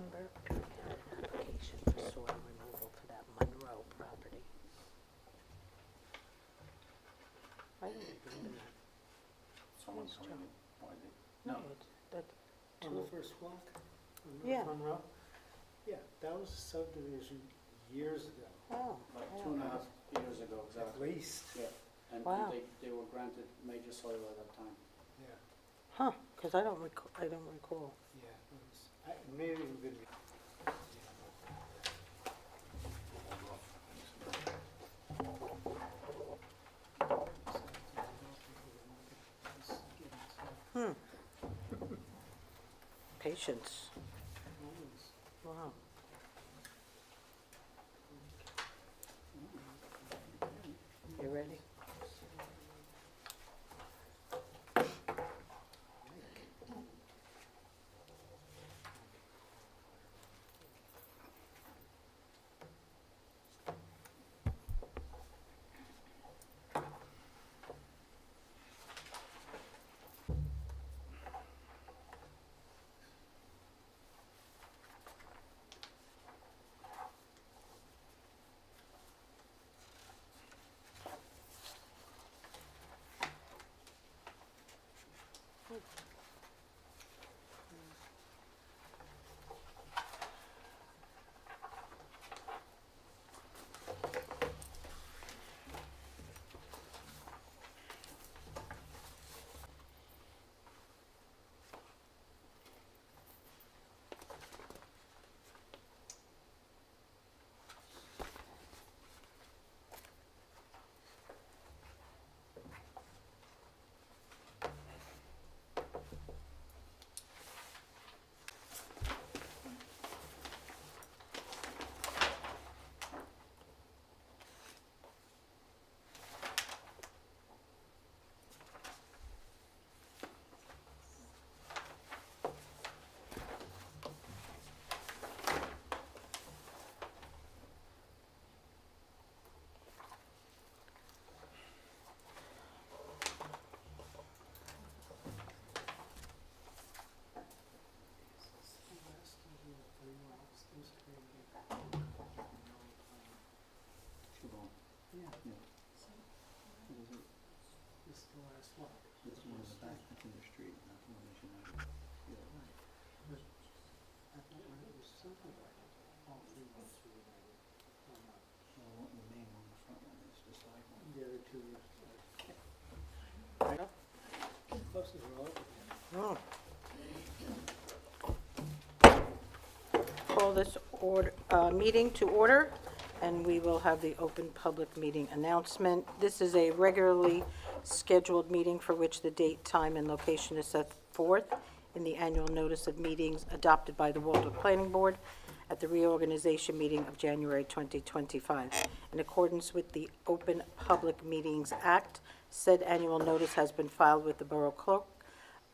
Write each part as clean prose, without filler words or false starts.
remember we had an application for soil removal for that Monroe property. I don't remember that. Someone Yes, coming John. in, why they, No, that, On the two, first block? Yeah. Monroe? Yeah, that was a subdivision years ago, oh, like yeah. 2.5 years ago, at exactly. least. Yeah, and Wow. they were granted major soil at that time. Yeah, Huh, because I don't recall. yeah, it was, maybe it would be. Hmm. Patience, wow. You ready? Siobhan, Yeah, yeah. What is it? this is the last one. This one in the back, that's in the street, not the one that you know. Yeah. I thought it was subdivided, all three ones were divided. Or not. Well, the main one, the front one is the side one. The other two were, closest were all over there. Oh. Call this meeting to order, and we will have the open public meeting announcement. This is a regularly scheduled meeting for which the date, time, and location is set forth in the annual notice of meetings adopted by the Waldwick Planning Board at the reorganization meeting of January 2025. In accordance with the Open Public Meetings Act, said annual notice has been filed with the Borough Clerk,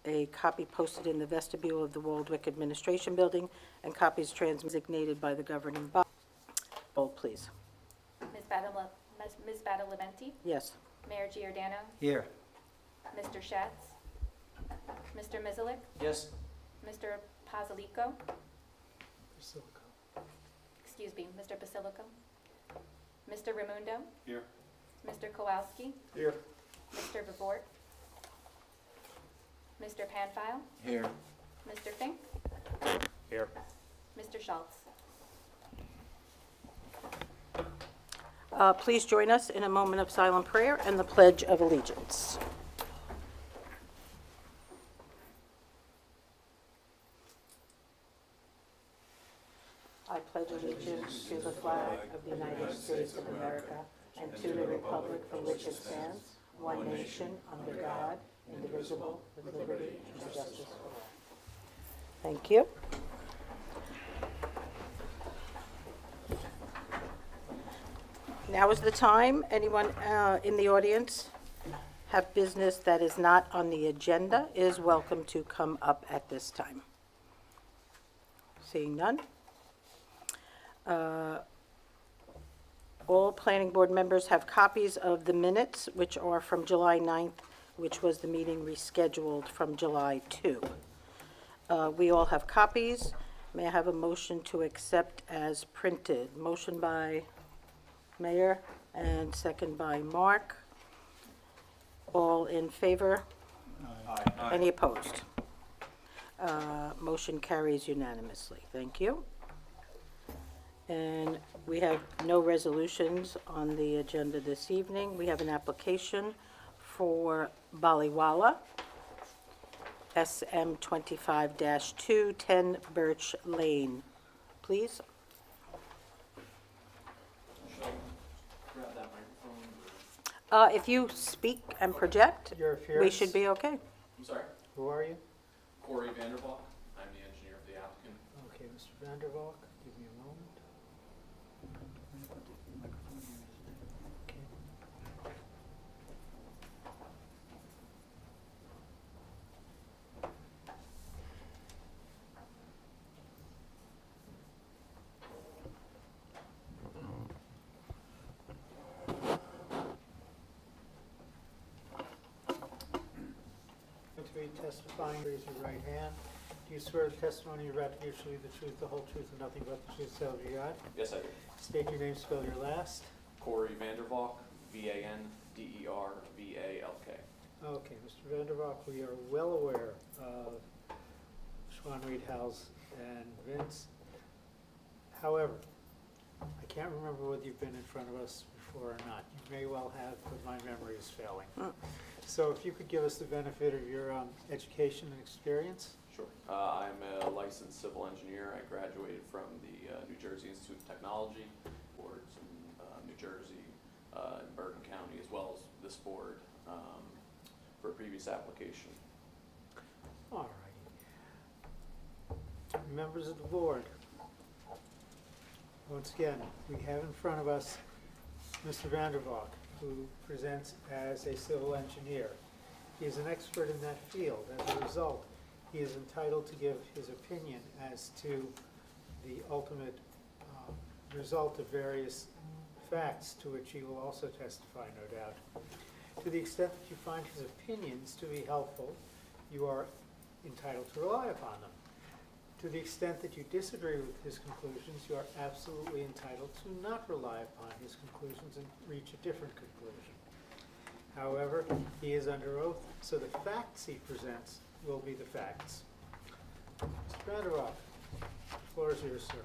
a copy posted in the vestibule of the Waldwick Administration Building, and copies designated by the governing body. Vote, please. Ms. Badalamenti, Yes. Mayor Giordano, Here. Mr. Schatz, Mr. Mizelik, Yes. Mr. Pasalico, Basilico. excuse me, Mr. Basilico, Mr. Raimundo, Here. Mr. Kowalski, Here. Mr. Vavort, Mr. Panfile, Here. Mr. Fink, Here. Mr. Schultz. Please join us in a moment of silent prayer and the Pledge of Allegiance. I pledge allegiance to the flag of the United States of America and to the republic for which it stands, one nation, under God, indivisible, with liberty and justice for all. Thank you. Now is the time. Anyone in the audience have business that is not on the agenda is welcome to come up at this time. Seeing none. All planning board members have copies of the minutes, which are from July 9th, which was the meeting rescheduled from July 2. We all have copies. May I have a motion to accept as printed? Motion by Mayor and second by Mark. All in favor? Any opposed? Motion carries unanimously. Thank you. And we have no resolutions on the agenda this evening. We have an application for Baliwala, SM 25-2, 10 Birch Lane. Please. Grab that microphone. If you speak and project, Your we appearance? should be okay. I'm sorry, Who are you? Corey Vandervalk. I'm the engineer for the applicant. Okay, Mr. Vandervalk, give me a moment. I'm gonna put the microphone here instead. Okay. Going to be testifying, raise your right hand. Do you swear the testimony you're about to give shall be the truth, the whole truth, and nothing but the truth, so help you God? Yes, I do. State your name, spell your last. Corey Vandervalk, V-A-N-D-E-R-V-A-L-K. Okay, Mr. Vandervalk, we are well aware of Schwan Reed House and Vince. However, I can't remember whether you've been in front of us before or not. You may well have, but my memory is failing. So if you could give us the benefit of your education and experience? Sure. I'm a licensed civil engineer. I graduated from the New Jersey Institute of Technology, boards in New Jersey, in Bergen County, as well as this board for a previous application. All righty. Members of the board, once again, we have in front of us Mr. Vandervalk, who presents as a civil engineer. He is an expert in that field. As a result, he is entitled to give his opinion as to the ultimate result of various facts to which he will also testify, no doubt. To the extent that you find his opinions to be helpful, you are entitled to rely upon them. To the extent that you disagree with his conclusions, you are absolutely entitled to not rely upon his conclusions and reach a different conclusion. However, he is under oath, so the facts he presents will be the facts. Mr. Vandervalk, the floor is yours, sir.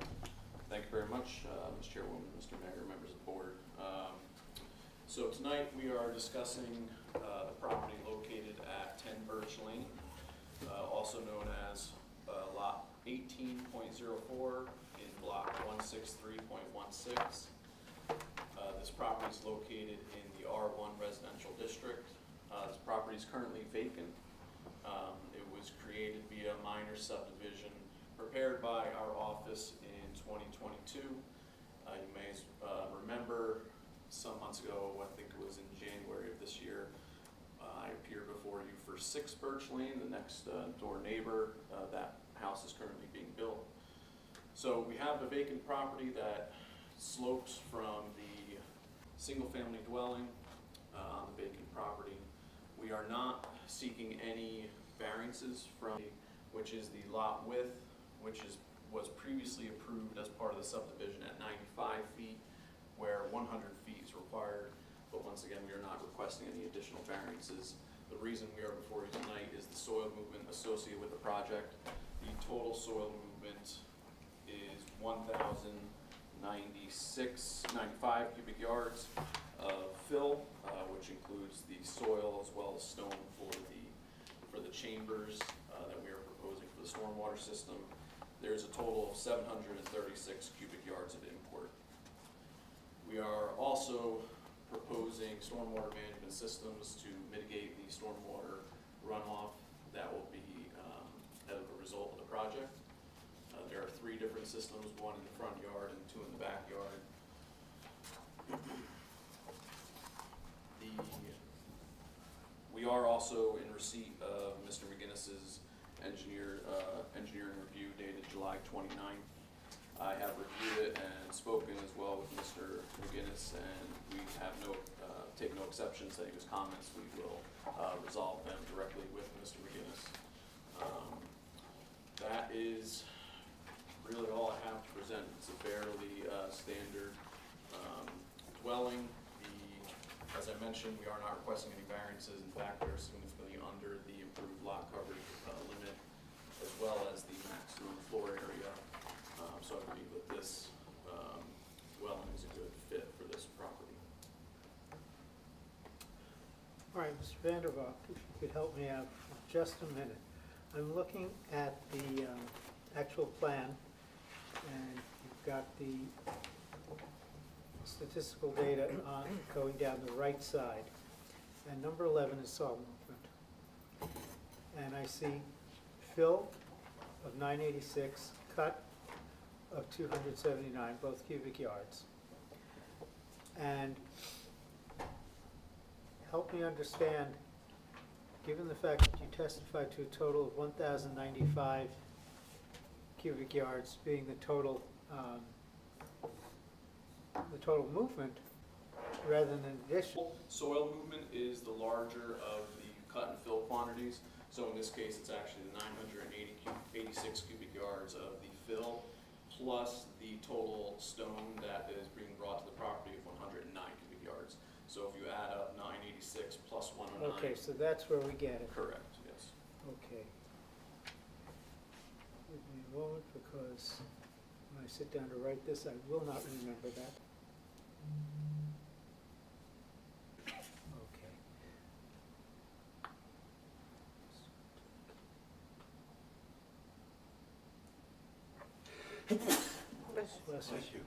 Thank you very much, Ms. Chairwoman, Mr. Mayor, members of the board. So tonight we are discussing the property located at 10 Birch Lane, also known as Lot 18.04 in Block 163.16. This property is located in the R1 residential district. This property is currently vacant. It was created via minor subdivision prepared by our office in 2022. You may remember some months ago, I think it was in January of this year, I appeared before you for 6 Birch Lane, the next door neighbor. That house is currently being built. So we have a vacant property that slopes from the single-family dwelling on the vacant property. We are not seeking any variances from, which is the lot width, which was previously approved as part of the subdivision at 95 feet, where 100 feet is required. But once again, we are not requesting any additional variances. The reason we are before you tonight is the soil movement associated with the project. The total soil movement is 1,095 cubic yards of fill, which includes the soil as well as stone for the chambers that we are proposing for the stormwater system. There's a total of 736 cubic yards of import. We are also proposing stormwater management systems to mitigate the stormwater runoff that will be as a result of the project. There are 3 different systems, 1 in the front yard and 2 in the backyard. We are also in receipt of Mr. McGinnis's engineering review dated July 29th. I have reviewed it and spoken as well with Mr. McGinnis, and we have take no exceptions to any of his comments. We will resolve them directly with Mr. McGinnis. That is mentioned, we are not requesting any variances. In fact, we are significantly under the improved lot coverage limit, as well as the maximum floor area. So I believe that this dwelling is a good fit for this property. All right, Mr. Vandervalk, if you could help me out for just a minute. I'm looking at the actual plan, and you've got the statistical data on going down the right side. And number 11 is soil movement. And I see fill of 986, cut of 279, both cubic yards. And help me understand, given the fact that you testified to a total of 1,095 cubic yards being the total movement, rather than an addition. Soil movement is the larger of the cut and fill quantities. So in this case, it's actually the 986 cubic yards of the fill, plus the total stone that is being brought to the property of 109 cubic yards. So if you add up 986 plus 109. Okay, so that's where we get it. Correct, yes. Okay. Give me a moment, because when I sit down to write this, I will not remember that. Okay. Bless you.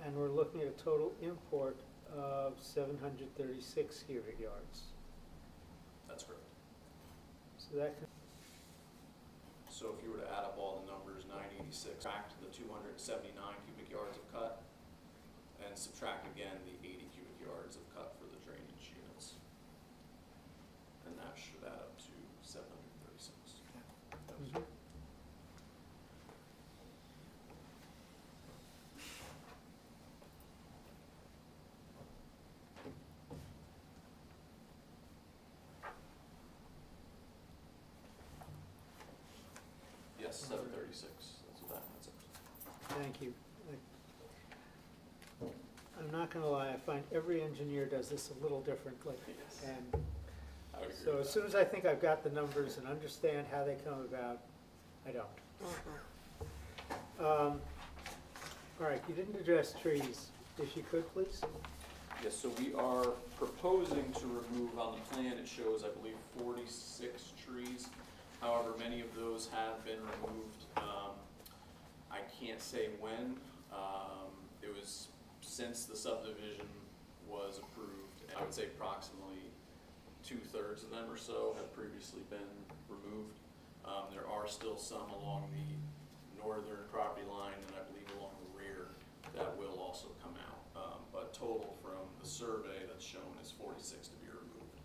And we're looking at a total import of 736 cubic yards. That's correct. So that can, So if you were to add up all the numbers, 986, back to the 279 cubic yards of cut, and subtract again the 80 cubic yards of cut for the drainage units. And that should add up to 736. Mhm. Yes, 736, that's what that adds up to. Thank you. I'm not gonna lie, I find every engineer does this a little differently. Yes. And I would agree so with as soon as I think I've got the numbers and understand how they come about, I don't. All right, you didn't address trees. If you could, please? Yes, so we are proposing to remove, on the plan, it shows, I believe, 46 trees. However, many of those have been removed. I can't say when. It was since the subdivision was approved. I would say approximately 2/3 of them or so have previously been removed. There are still some along the northern property line, and I believe along the rear, that will also come out. But total from the survey that's shown is 46 to be removed.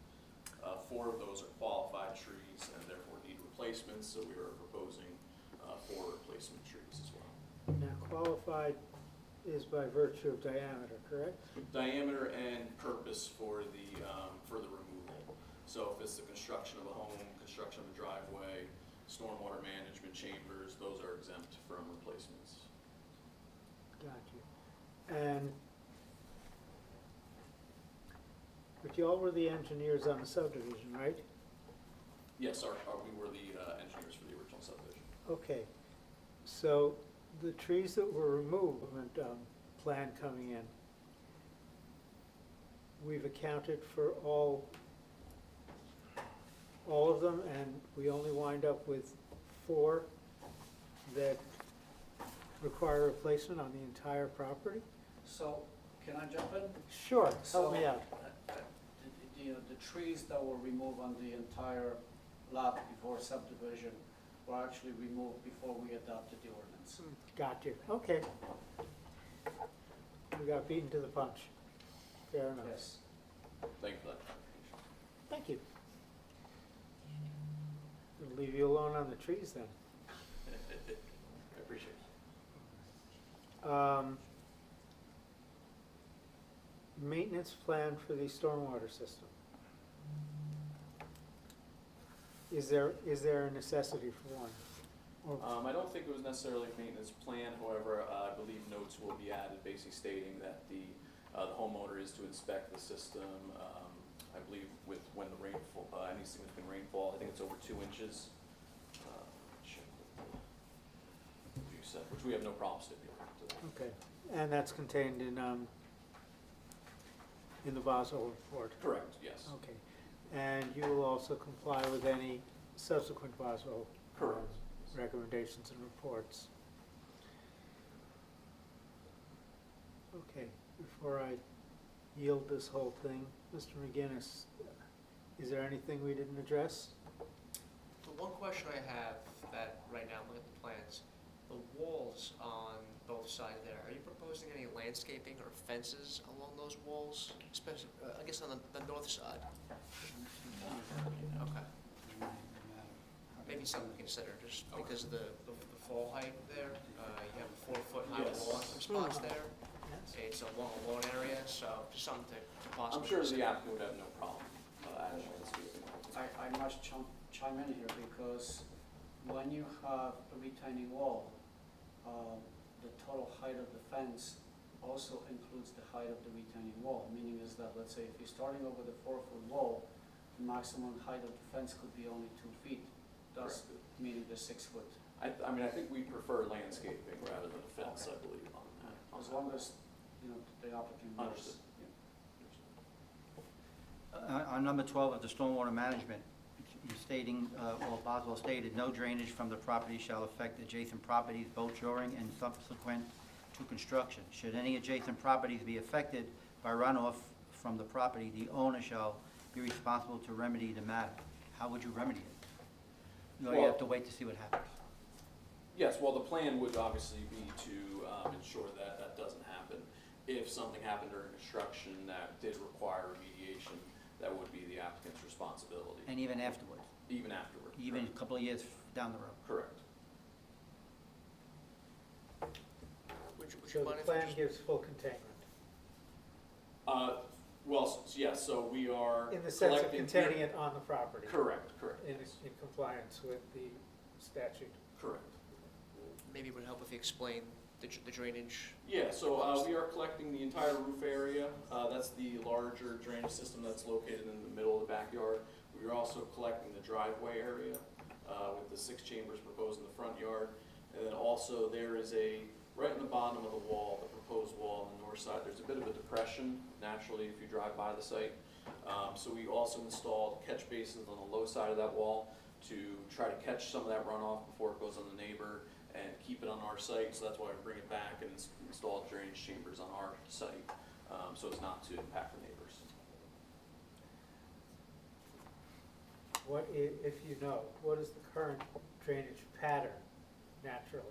4 of those are qualified trees and therefore need replacements, so we are proposing 4 replacement trees as well. Now, qualified is by virtue of diameter, correct? Diameter and purpose for the removal. So if it's the construction of a home, construction of a driveway, stormwater management chambers, those are exempt from replacements. Got you. And, but y'all were the engineers on the subdivision, right? Yes, we were the engineers for the original subdivision. Okay, so the trees that were removed, plan coming in, we've accounted for all of them, and we only wind up with 4 that require replacement on the entire property? So, can I jump in? Sure, help me So, out. The trees that were removed on the entire lot before subdivision were actually removed before we adopted the ordinance. Got you, okay. We got beaten to the punch. Fair enough. Yes. Thank you for that. Thank you. I'll leave you alone on the trees then. I appreciate it. Maintenance plan for the stormwater system. Is there a necessity for one? Or- I don't think it was necessarily a maintenance plan, however, I believe notes will be added basically stating that the homeowner is to inspect the system, I believe with when the rainfall, any significant rainfall, I think it's over 2 inches. Check what the review said, which we have no problem stipulating to that. Okay, and that's contained in the Boswell report? Correct, yes. Okay, and you will also comply with any subsequent Boswell Correct. recommendations and reports? Okay, before I yield this whole thing, Mr. McGinnis, is there anything we didn't address? The one question I have that right now, looking at the plans, the walls on both sides there, are you proposing any landscaping or fences along those walls, especially, I guess on the north side? Okay. Maybe something to consider, just because of the fall height there. You have a 4-foot high Yes. wall in some spots there. Yes. It's a lawn area, so just something to possibly I'm sure the consider. applicant would have no problem adding landscaping. I must chime in here because when you have a retaining wall, the total height of the fence also includes the height of the retaining wall, meaning is that, let's say, if you're starting over the 4-foot wall, the maximum height of the fence could be only 2 feet, thus meaning the 6-foot. I mean, I think we prefer landscaping rather than a fence, I believe, on that. As long as, the applicant knows. Understood. On number 12 of the stormwater management, you're stating, well, Boswell stated, no drainage from the property shall affect adjacent properties both during and subsequent to construction. Should any adjacent properties be affected by runoff from the property, the owner shall be responsible to remedy the matter. How would you remedy it? You have to wait to see what happens. Yes, well, the plan would obviously be to ensure that that doesn't happen. If something happened during construction that did require remediation, that would be the applicant's responsibility, And even afterwards, even afterward. even a Correct. couple of years down the road. Correct. Would you So the mind if I plan just... gives full containment, Well, yes, so we are in the sense of collecting- containing it on the property, Correct, correct. in compliance with the statute. Correct. Maybe it would help if you explain the drainage. Yeah, so we are collecting the entire roof area. That's the larger drainage system that's located in the middle of the backyard. We are also collecting the driveway area with the 6 chambers proposed in the front yard. And then also there is right in the bottom of the wall, the proposed wall on the north side, there's a bit of a depression naturally if you drive by the site. So we also installed catch basins on the low side of that wall to try to catch some of that runoff before it goes on the neighbor and keep it on our site, so that's why we bring it back and install drainage chambers on our site, so as not to impact the neighbors. What if you know, what is the current drainage pattern naturally?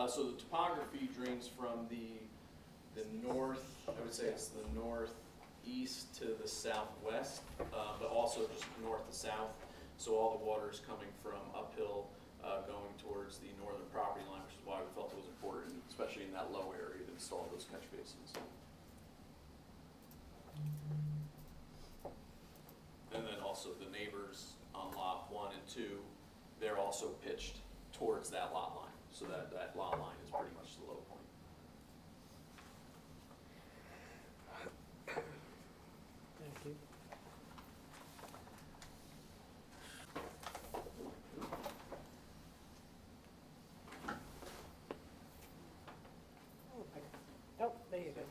So the topography drains from the north, I would say it's the northeast to the southwest, but also just north to south. So all the water is coming from uphill, going towards the northern property line, which is why we felt it was important, especially in that low area, to install those catch basins. And then also the neighbors on lot 1 and 2, they're also pitched towards that lot line, so that lot line is pretty much the low point. Thank you. Oh, there you go.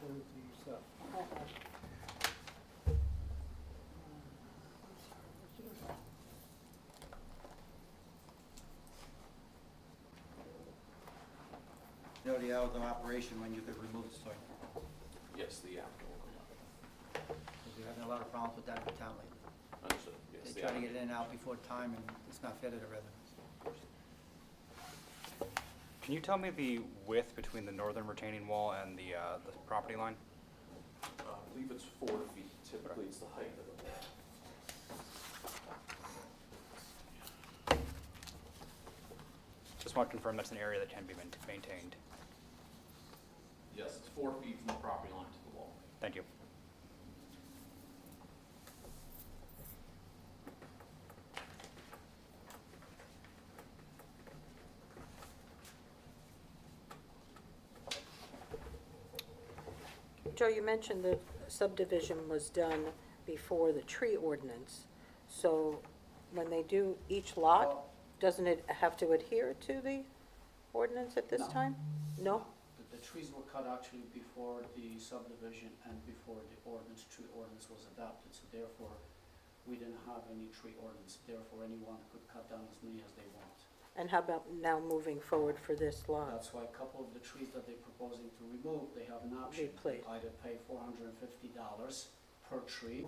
You know the hours of operation when you could remove the soil. Yes, the applicant will come up. Because we're having a lot of problems with that in town lately. Understood, yes. They the try to get applicant- it in and out before time, and it's not fair to the residents. Can you tell me the width between the northern retaining wall and the property line? I believe it's 4 feet, typically it's the height of the wall. Just want to confirm that's an area that can be maintained. Yes, it's 4 feet from the property line to the wall. Thank you. Joe, you mentioned the subdivision was done before the tree ordinance. So when they do each lot, Well, doesn't it have to adhere to the ordinance at this No. time? No? The trees were cut actually before the subdivision and before the tree ordinance was adopted, so therefore, we didn't have any tree ordinance, therefore anyone could cut down as many as they want. And how about now moving forward for this lot? That's why a couple of the trees that they're proposing to remove, they have an option. Replace. Either pay $450 per tree.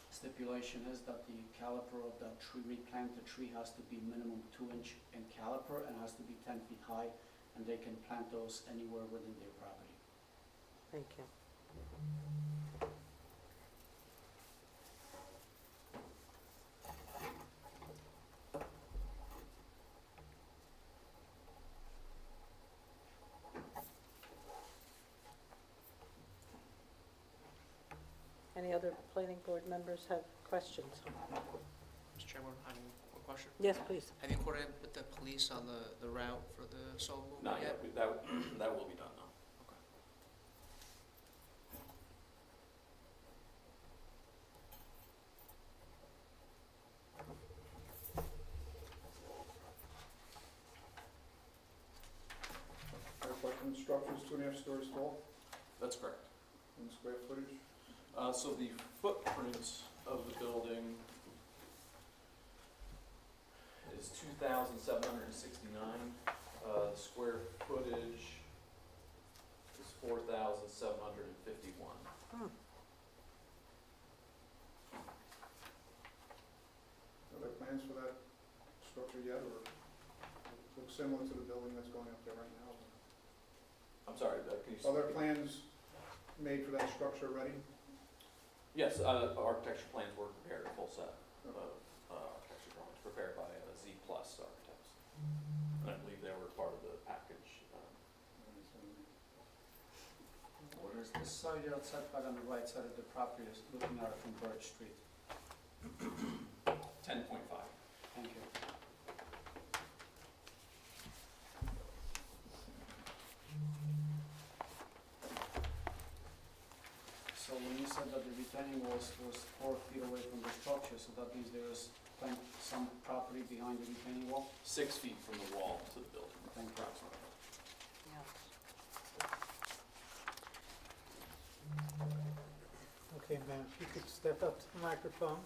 Stipulation is that the caliper of that tree, replanted tree has to be minimum 2-inch in caliper and has to be 10 feet high, and they can plant those anywhere within their property. Thank you. Any other planning board members have questions? Mr. Chairman, I have a question. Yes, please. Have you coordinated with the police on the route for the solar movement Not yet? yet, that will be done now. Okay. Structure's 2.5 stories tall, That's correct. and square footage? So the footprint of the building is 2,769. The square footage is 4,751. Are there plans for that structure yet, or looks similar to the building that's going up there right now? I'm sorry, can you? Are there plans made for that structure already? Yes, architecture plans were prepared, a full set of architecture drawings prepared by Z Plus Architects. And I believe they were part of the package. What is the side yard setback on the right side of the property is looking at it from Birch Street? 10.5. Thank you. So when you said that the retaining wall was 4 feet away from the structure, so that means there is some property behind the retaining wall? 6 feet from the wall to the building. Thank you. Approximately. Okay, ma'am, if you could step up to the microphone,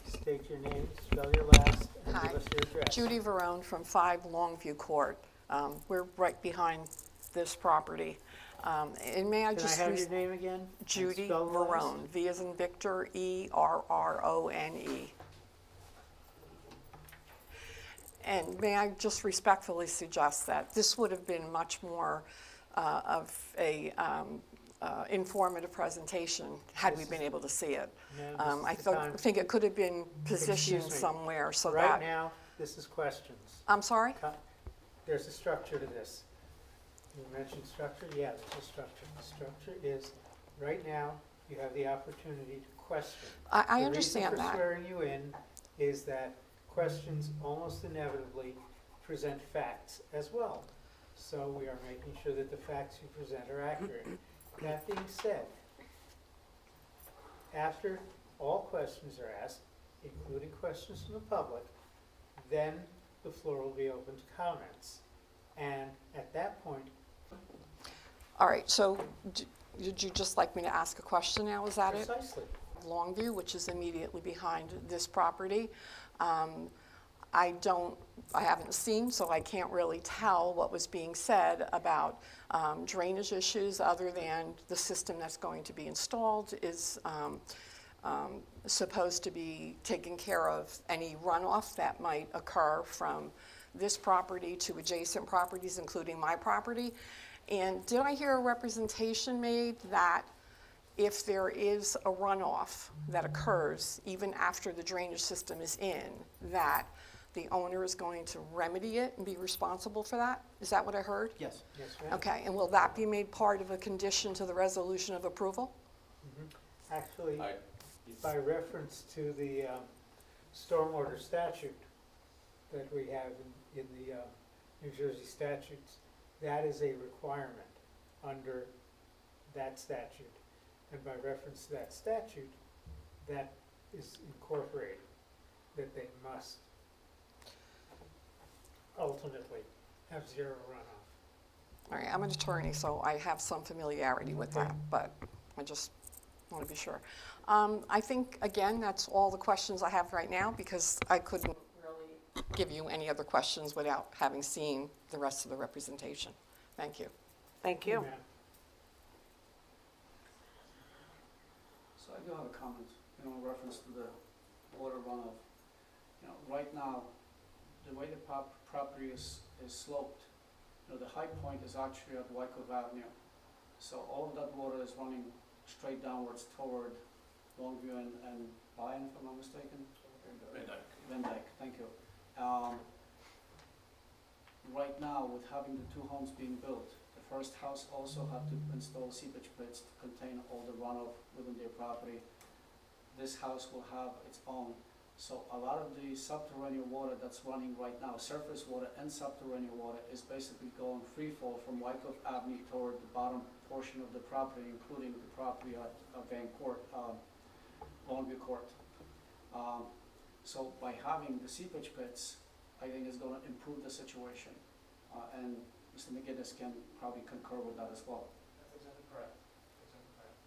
state your name, spell your last, and Hi. give us your address. Judy Verone from 5 Longview Court. We're right behind this property. And may I Can I just... have your name again? And Judy spell the last? Verone, V as in Victor, E-R-R-O-N-E. And may I just respectfully suggest that this would have been much more of a informative presentation had we been able to see it. Ma'am, I this is the time. think it could have been positioned Excuse me. somewhere so Right that... now, this is questions. I'm sorry? There's a structure to this. You mentioned structure, yeah, there's a structure. The structure is, right now, you have the opportunity to question. I understand The reason for that. swearing you in is that questions almost inevitably present facts as well. So we are making sure that the facts you present are accurate. That being said, after all questions are asked, including questions from the public, then the floor will be open to comments. And at that point, All right, so would you just like me to ask a question now, is that it? precisely, Longview, which is immediately behind this property. I haven't seen, so I can't really tell what was being said about drainage issues, other than the system that's going to be installed is supposed to be taking care of any runoff that might occur from this property to adjacent properties, including my property. And did I hear a representation made that if there is a runoff that occurs even after the drainage system is in, that the owner is going to remedy it and be responsible for that? Is that what I heard? Yes. yes, ma'am. Okay, and will that be made part of a condition to the resolution of approval? Actually, I- by reference to the stormwater statute that we have in the New Jersey statutes, that is a requirement under that statute. And by reference to that statute, that is incorporated, that they must ultimately have zero runoff. All right, I'm an attorney, so I have some familiarity with that, but I just want to be sure. I think, again, that's all the questions I have right now, because I couldn't really give you any other questions without having seen the rest of the representation. Thank you. Thank you. Ma'am. So I do have a comment, in reference to the water runoff. Right now, the way the property is sloped, the high point is actually at Wyckoff Avenue. So all of that water is running straight downwards toward Longview and Bayonne, if I'm not mistaken? Van Dyke. Van Dyke, thank you. Right now, with having the two homes being built, the first house also had to install seepage pits to contain all the runoff within their property. This house will have its own. So a lot of the subterranean water that's running right now, surface water and subterranean water, is basically going free fall from Wyckoff Avenue toward the bottom portion of the property, including the property at Van Court, Longview Court. So by having the seepage pits, I think is going to improve the situation. And Mr. McGinnis can probably concur with that as well. That's exactly correct. Exactly correct.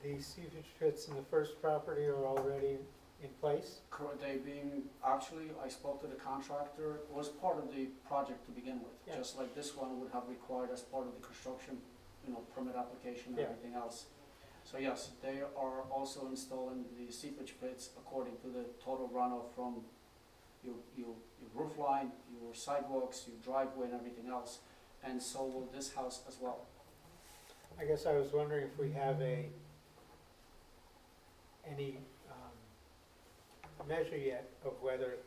The seepage pits in the first property are already in place? They being, actually, I spoke to the contractor, it was part of the project to begin with. Yeah. Just like this one would have required as part of the construction, permit application and Yeah. everything else. So yes, they are also installing the seepage pits according to the total runoff from your roof line, your sidewalks, your driveway and everything else. And so will this house as well. I guess I was wondering if we have any measure yet of whether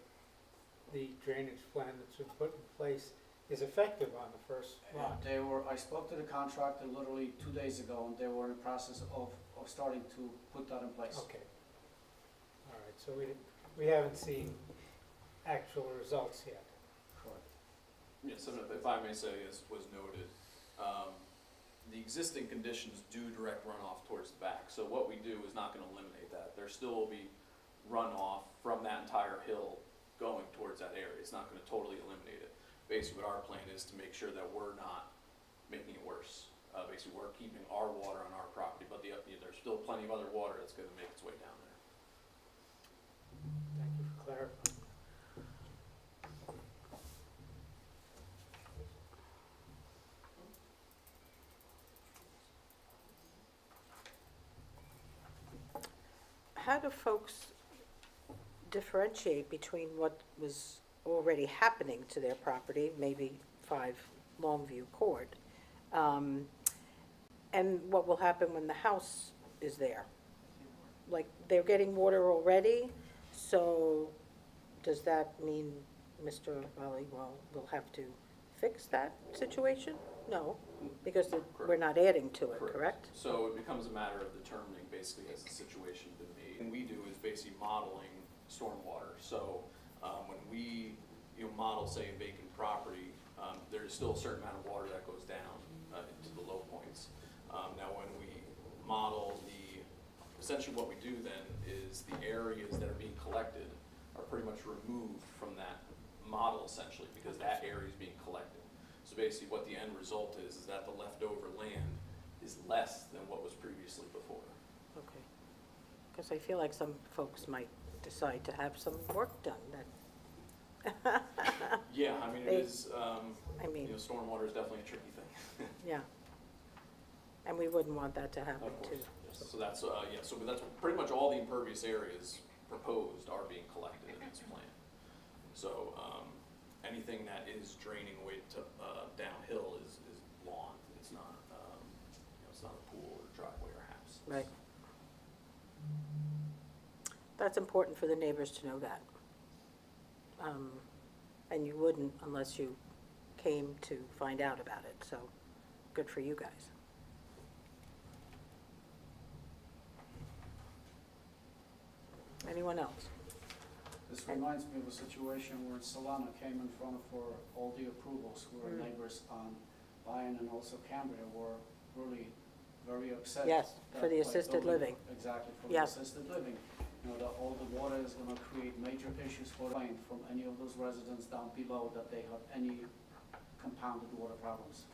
the drainage plan that's been put in place is effective on the first lot. I spoke to the contractor literally 2 days ago, and they were in the process of starting to put that in place. Okay. All right, so we haven't seen actual results yet. Correct. Yes, and if I may say, as was noted, the existing conditions do direct runoff towards the back. So what we do is not going to eliminate that. There still will be runoff from that entire hill going towards that area. It's not going to totally eliminate it. Basically, what our plan is to make sure that we're not making it worse. Basically, we're keeping our water on our property, but there's still plenty of other water that's going to make its way down there. Thank you for clarifying. How do folks differentiate between what was already happening to their property, maybe 5 Longview Court, and what will happen when the house is there? Like, they're getting water already, so does that mean Mr. Valley will have to fix that situation? No, because we're not adding to it, correct? So it becomes a matter of determining basically has the situation been made. And we do is basically modeling stormwater. So when we model, say, a vacant property, there's still a certain amount of water that goes down into the low points. Now when we model essentially what we do then is the areas that are being collected are pretty much removed from that model essentially because that area is being collected. So basically what the end result is that the leftover land is less than what was previously before. Okay. Because I feel like some folks might decide to have some work done that. Yeah, I mean, They- it is, I mean, stormwater is definitely a tricky thing. yeah. And we wouldn't want that to happen Of too. course, yes. So that's, so that's pretty much all the impervious areas proposed are being collected in this plan. So, anything that is draining away to, downhill is lawn. It's not, it's not a pool or driveway or house. Right. That's important for the neighbors to know that. And you wouldn't unless you came to find out about it, so good for you guys. Anyone else? This reminds me of a situation where Solana came in front for all the approvals, who were Mm. neighbors on Bayonne and also Cambria, where really very upset. Yes, for that the by assisted building- living. Exactly, for the Yes. assisted living. You know, that all the water is gonna create major issues for rain from any of those residents down below that they have any compounded water problems.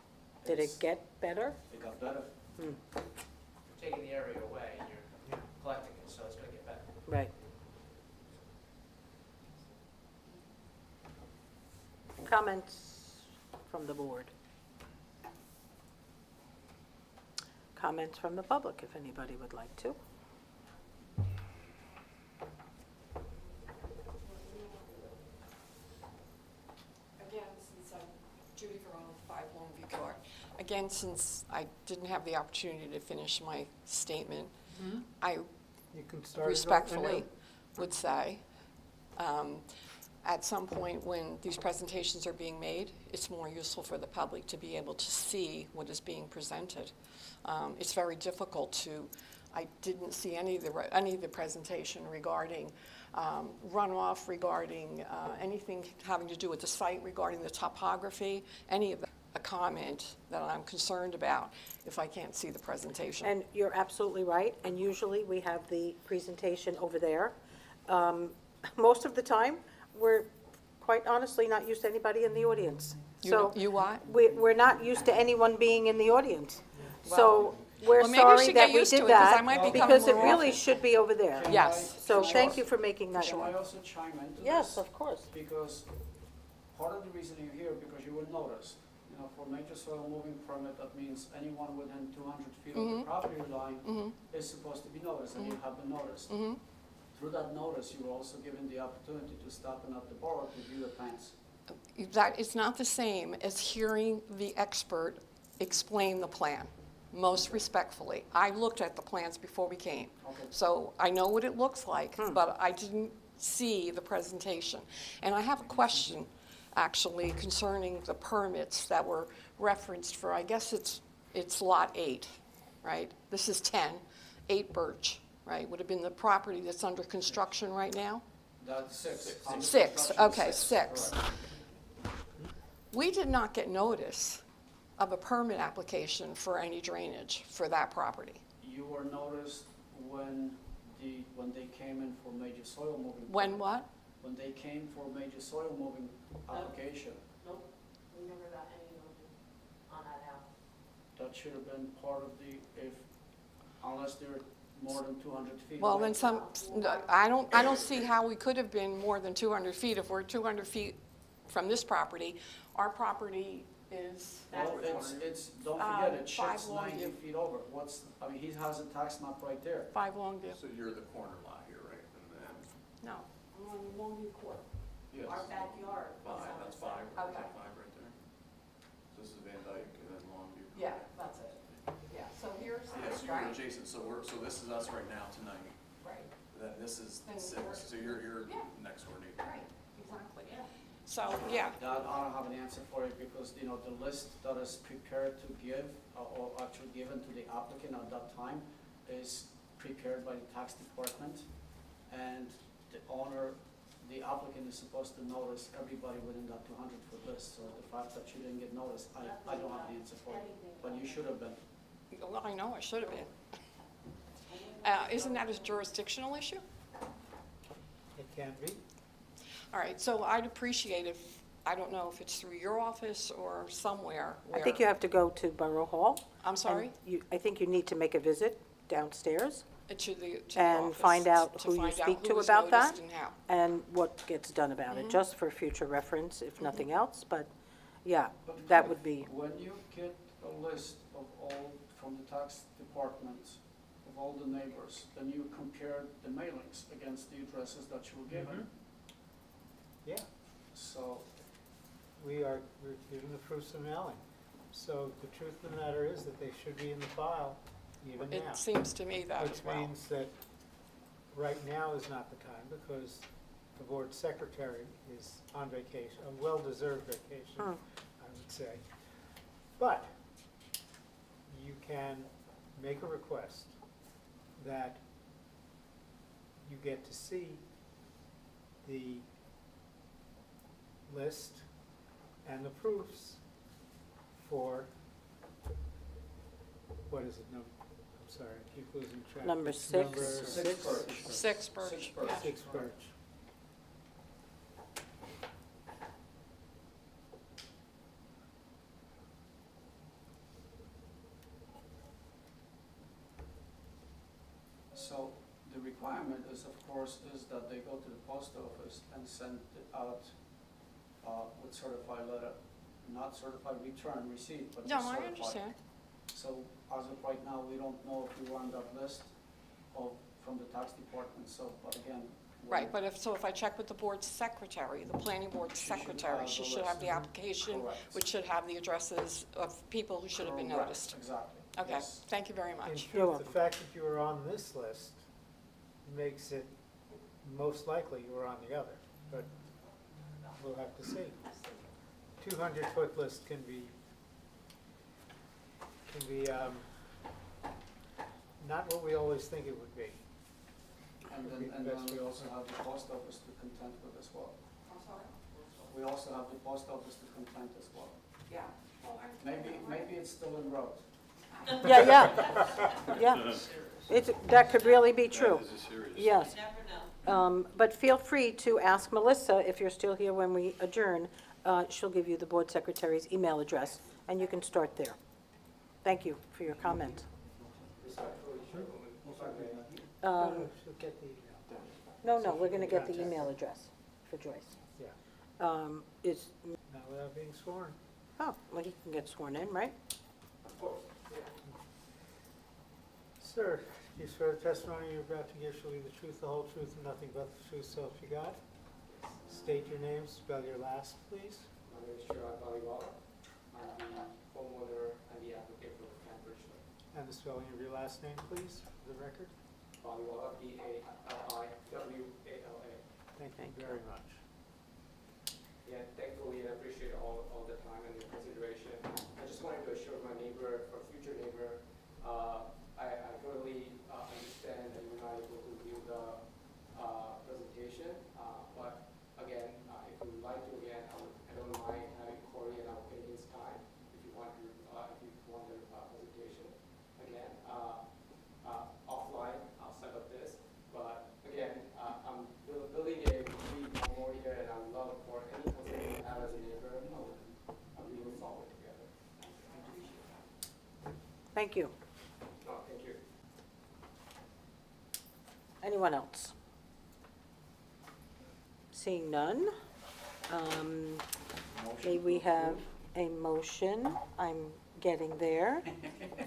Did it It's- get better? It got better. You're taking the area away and you're collecting it, so it's gonna get better. Right. Comments from the board? Comments from the public, if anybody would like to. Again, since I'm Judy Verone, 5 Longview Court. Again, since I didn't have the opportunity to finish my statement, I You can start it over respectfully anew. would say, at some point when these presentations are being made, it's more useful for the public to be able to see what is being presented. It's very difficult to, I didn't see any of the presentation regarding runoff, regarding anything having to do with the site, regarding the topography, any of a comment that I'm concerned about if I can't see the presentation. And you're absolutely right, and usually we have the presentation over there. Most of the time, we're quite honestly not used to anybody in the audience. So You what? we're not used to anyone being in the audience. So we're Well, maybe we sorry should that get we used to did it, 'cause I that, might be coming because it more really often. should be over there. Yes. So for thank sure. you for making that. Can I also chime into this? Yes, of course. Because part of the reason you're here, because you will notice, you know, for major soil moving permit, that means anyone within 200 feet of the property line is supposed to be noticed, and you have been noticed. Through that notice, you were also given the opportunity to stop in at the borough to view the plans. That is not the same as hearing the expert explain the plan, most respectfully. I looked at the plans before we came, Okay. so I know what it looks like, but I didn't see the presentation. And I have a question, actually, concerning the permits that were referenced for, I guess it's Lot 8, right? This is 10, 8 Birch, right? Would have been the property that's under construction right now? That's 6. Under 6, construction is okay, 6. correct. We did not get notice of a permit application for any drainage for that property. You were noticed when they came in for major soil moving. When what? When they came for major soil moving application. Nope, we never got any notice on that house. That should have been part of unless they're more than 200 feet. Well, away. then I don't see how we could have been more than 200 feet if we're 200 feet from this property. Our property is, Well, don't forget, it 5 shifts 90 Longview. feet over. He has a tax map right there. 5 Longview. So you're the corner lot here, right? And then, No, I'm on Longview Court. yes. Our backyard was on That's the five, side. Okay. five right there. So this is Van Dyke and then Longview. Yeah, that's it. Yeah, so here's Yeah, so you're adjacent, so this is us right now tonight, Right, then this is Then 6, we're- so you're Yeah. next door neighbor. right, exactly. So, yeah, That, I don't have an answer for it because, the list that is prepared to give, or actually given to the applicant at that time is prepared by the tax department. And the owner, the applicant is supposed to notice everybody within that 200-foot list. So the fact that you didn't get noticed, I don't have an answer for it, but you should have been. well, I know I should have been. Isn't that a jurisdictional issue? It can be. All right, so I'd appreciate if, I don't know if it's through your office or somewhere I where. think you have to go to Borough Hall. I'm sorry? I think you need to make a visit downstairs To the and office find out to who you find out speak who to was about that. noticed and how. And what gets done about it, just for future reference, if nothing else. But, yeah, But that would be, when you get a list of all, from the tax department, of all the neighbors, then you compare the mailings against the addresses that you were given. Yeah, So, we're giving the proofs of mailing. So the truth of the matter is that they should be in the file even now. It seems to me that as Which well. means that right now is not the time because the board secretary is on vacation, a well-deserved vacation, I would say. But you can make a request that you get to see the list and the proofs for what is it, I'm sorry, I keep losing track. Number It's six. number Six Birch. Six Birch. Six Birch. yeah. 6 Birch. So the requirement is, of course, is that they go to the post office and send it out with certified letter, not certified return receipt, but No, just I certified. understand. So as of right now, we don't know if we were on that list of, from the tax department, so, but again. Right, but if I check with the board's secretary, the planning board She should secretary, have she the should have list. the application, Correct. which should have the addresses of people who should have been Correct, noticed. Exactly. Okay, Yes. thank you very In much. You're truth, the welcome. fact that you were on this list makes it most likely you were on the other, but we'll have to see. 200-foot list can be not what we always think it would be. And then we also have the post office to contend with as well. We also have the post office to contend as well. Yeah. Maybe it's still en route. Yeah. That could really be true. Yes. But feel free to ask Melissa, if you're still here when we adjourn, she'll give you the board secretary's email address, and you can start there. Thank you for your comment. She'll get the email. No, we're going to get the email address for Joyce. Yeah, Is, not without being sworn. oh, well, he can get sworn in, right? Sir, do you swear the testimony you're about to give shall be the truth, the whole truth, and nothing but the truth, so help you God? State your name, spell your last, please. My name is Chirag Paliwala. I'm the homeowner and the applicant for the Camp Richland. And the spelling of your last name, please, for the record. Paliwala, P-A-L-I-W-A-L-A. Thank Thank you you. very much. Yeah, thankfully, I appreciate all the time and the consideration. I just wanted to assure my neighbor, or future neighbor, I totally understand that you're not able to view the presentation, but again, if you would like to, again, I don't mind having Corey and I'll take his time if you want the presentation. Again, offline, I'll set up this, but again, I'm building a complete home here, and I would love for any conversation you have as a neighbor, we will solve it together. Thank you. No, thank you. Anyone else? Seeing none, may we have a motion? I'm getting there.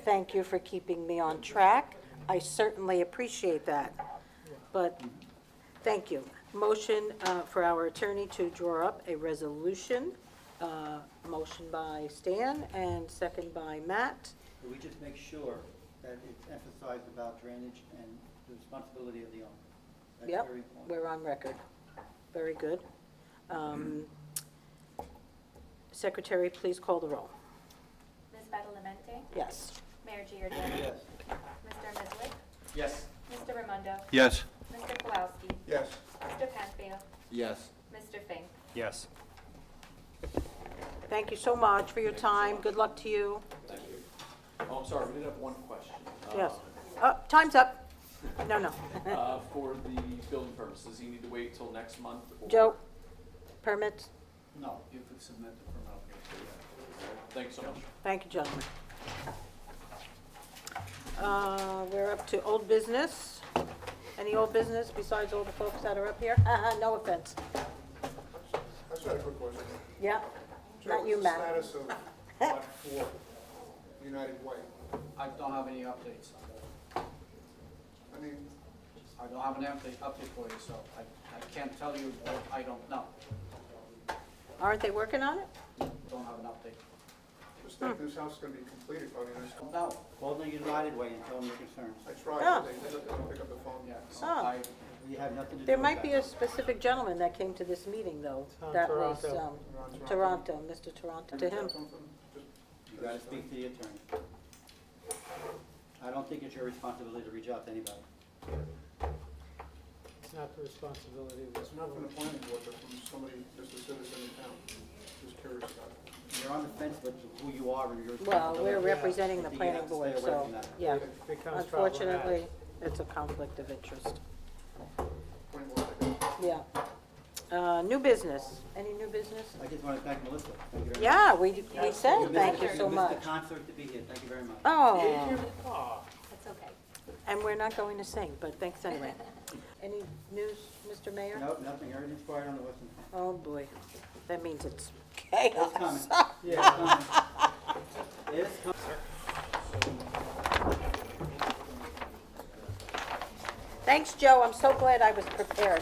Thank you for keeping me on track. I certainly appreciate that. But, thank you. Motion for our attorney to draw up a resolution. Motion by Stan and second by Matt. Could we just make sure that it's emphasized about drainage and the responsibility of the owner? That's Yep, very important. we're on record. Very good. Secretary, please call the roll. Ms. Badalamenti? Yes. Mayor Giordano? Yes. Mr. Miswick? Yes. Mr. Raimondo? Yes. Mr. Kowalski? Yes. Mr. Penfield? Yes. Mr. Fink? Yes. Thank you so much for your time. Good luck to you. Thank you. Oh, I'm sorry, we did have one question. Yes. Time's up. No. For the building permits, does he need to wait till next month? or- Joe, permits? No. You could submit the permit application. Thank you so much. Thank you, gentlemen. We're up to old business. Any old business besides all the folks that are up here? No offense. I just had a quick question. Yeah, not you, Matt. What's the status of Lot 4, United Way? I don't have any updates. I mean, I don't have an update for you, so I can't tell you what I don't know. Aren't they working on it? Don't have an update. just think this house is gonna be completed by the next Don't couple. know. Call the United Way and tell them your concerns. I tried, Ah. but they don't pick up the phone. Yeah, so Oh. We have nothing to do There with might be a that. specific gentleman that came to this meeting, though. Tom That was Toronto. Toronto, Mr. Toronto, to him. Something? Just- You gotta speak to the attorney. I don't think it's your responsibility to reach out to anybody. It's not the responsibility of this It's not from the board. planning board, but from somebody, just a citizen in town, just curious about it. you're on the fence with who you are and your Well, responsibility. we're representing the I think you planning have to board, stay away so, from that. yeah. It becomes Unfortunately, it's a conflict of interest. Point well taken. Yeah. New business. Any new business? I just want to thank Melissa. Thank you very much. Yeah, we said missed thank the- you so missed much. the concert to be here. Thank you very much. Oh, That's okay. and we're not going to sing, but thanks anyway. Any news, Mr. Mayor? Nope, nothing. Everything's quiet on the western front. Oh, boy. That means it's It's chaos. coming. Yeah. It's coming. Thanks, Joe. I'm so glad I was prepared.